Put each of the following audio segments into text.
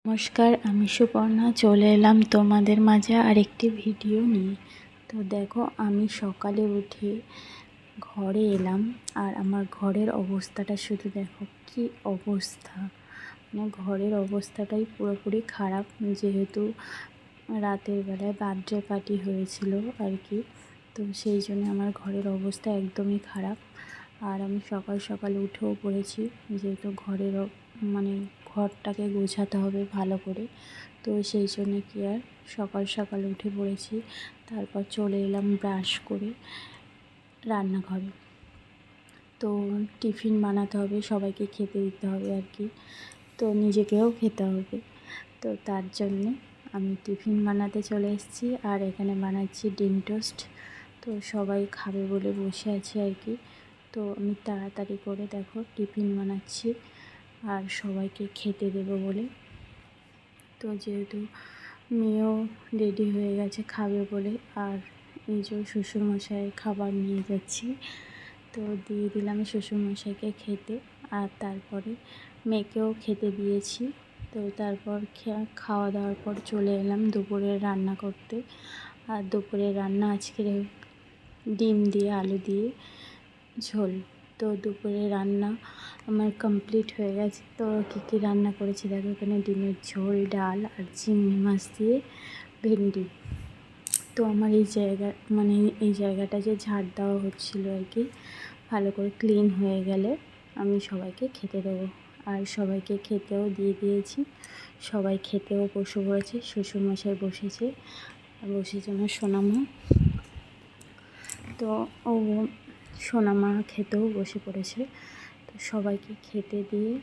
নমস্কার, আমি সুপর্ণা চলে এলাম তোমাদের মাঝে আরেকটি ভিডিও নিয়ে। তো দেখো, আমি সকালে উঠে ঘরে এলাম আর আমার ঘরের অবস্থাটা শুধু দেখো কি অবস্থা। মানে ঘরের অবস্থাটাই পুরোপুরি খারাপ, যেহেতু রাতের বেলায় বার্থডে পার্টি হয়েছিল আর কি। তো সেই জন্য আমার ঘরের অবস্থা একদমই খারাপ। আর আমি সকাল সকাল উঠেও পড়েছি, যেহেতু মানে ঘরটাকে গোছাতে হবে ভালো করে। তো সেই জন্য কি আর সকাল সকাল উঠে পড়েছি। তারপর চলে এলাম ব্রাশ করে রান্নাঘরে। তো টিফিন বানাতে হবে, সবাইকে খেতে দিতে হবে আর কি। তো নিজেকেও খেতে হবে। তো তার জন্যে আমি টিফিন বানাতে চলে এসেছি আর এখানে বানাচ্ছি ডিম টোস্ট। তো সবাই খাবে বলে বসে আছে আর কি। তো আমি তাড়াতাড়ি করে দেখো টিফিন বানাচ্ছি আর সবাইকে খেতে দেবো বলে। তো যেহেতু মেয়েও রেডি হয়ে গেছে খাবে বলে, আর এই যে শ্বশুরমশাই খাবার নিয়ে যাচ্ছি, তো দিয়ে দিলাম শ্বশুরমশাইকে খেতে। আর তারপরে মেয়েকেও খেতে দিয়েছি। তো তারপর খাওয়া দাওয়ার পর চলে এলাম দুপুরের রান্না করতে। আর দুপুরের রান্না আজকে ডিম দিয়ে আলু দিয়ে ঝোল। তো দুপুরে রান্না আমার কমপ্লিট হয়ে গেছে। তো কী রান্না করেছি দেখো, এখানে ডিমের ঝোল, ডাল আর চিংড়ি মাছ দিয়ে ভেন্ডি। তো আমার এই জায়গাটা যে ঝাড় দেওয়া হচ্ছিলো আর কি, ভালো করে ক্লিন হয়ে গেলে আমি সবাইকে খেতে দেবো। আর সবাইকে খেতেও দিয়ে দিয়েছি, সবাই খেতেও বসে পড়েছে। শ্বশুরমশাই বসেছে আর বসেছে আমার সোনামা। তো ও সোনামা খেতেও বসে পড়েছে। তো সবাইকে খেতে দিয়ে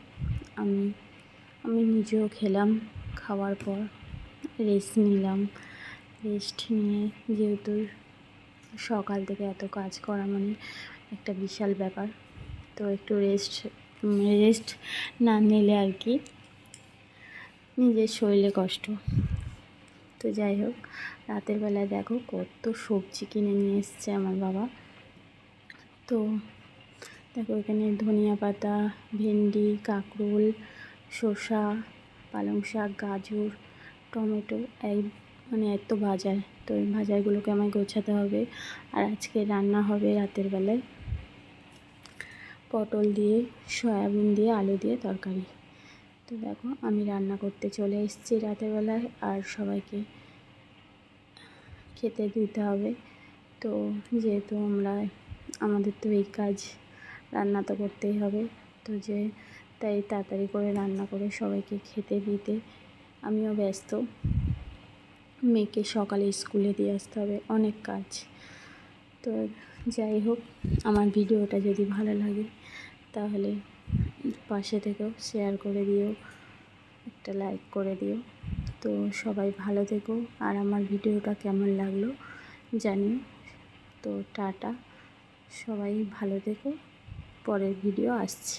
আমি নিজেও খেলাম। খাওয়ার পর রেস্ট নিলাম। রেস্ট নিয়ে, যেহেতু সকাল থেকে এত কাজ করা মানে একটা বিশাল ব্যাপার, তো একটু রেস্ট না নিলে আর কি নিজের শরীরে কষ্ট। তো যাই হোক, রাতের বেলায় দেখো কত সবজি কিনে নিয়ে এসছে আমার বাবা। তো দেখো এখানে ধনিয়া পাতা, ভেন্ডি, কাঁকরোল, শসা, পালং শাক, গাজর, টমেটো, এত বাজার। তো এই বাজারগুলোকে আমায় গোছাতে হবে। আর আজকে রান্না হবে রাতের বেলায় পটল দিয়ে, সয়াবিন দিয়ে, আলু দিয়ে তরকারি। তো দেখো আমি রান্না করতে চলে এসেছি রাতের বেলায়, আর সবাইকে খেতে দিতে হবে। তো যেহেতু আমাদের তো এই কাজ, রান্না তো করতেই হবে। তো তাই তাড়াতাড়ি করে রান্না করে সবাইকে খেতে দিতে আমিও ব্যস্ত। মেয়েকে সকালে স্কুলে দিয়ে আসতে হবে, অনেক কাজ। তো যাই হোক, আমার ভিডিওটা যদি ভালো লাগে তাহলে পাশে থেকেও শেয়ার করে দিও, একটা লাইক করে দিও। তো সবাই ভালো থেকো, আর আমার ভিডিওটা কেমন লাগলো জানিও। তো টাটা, সবাই ভালো থেকো, পরের ভিডিও আসছে।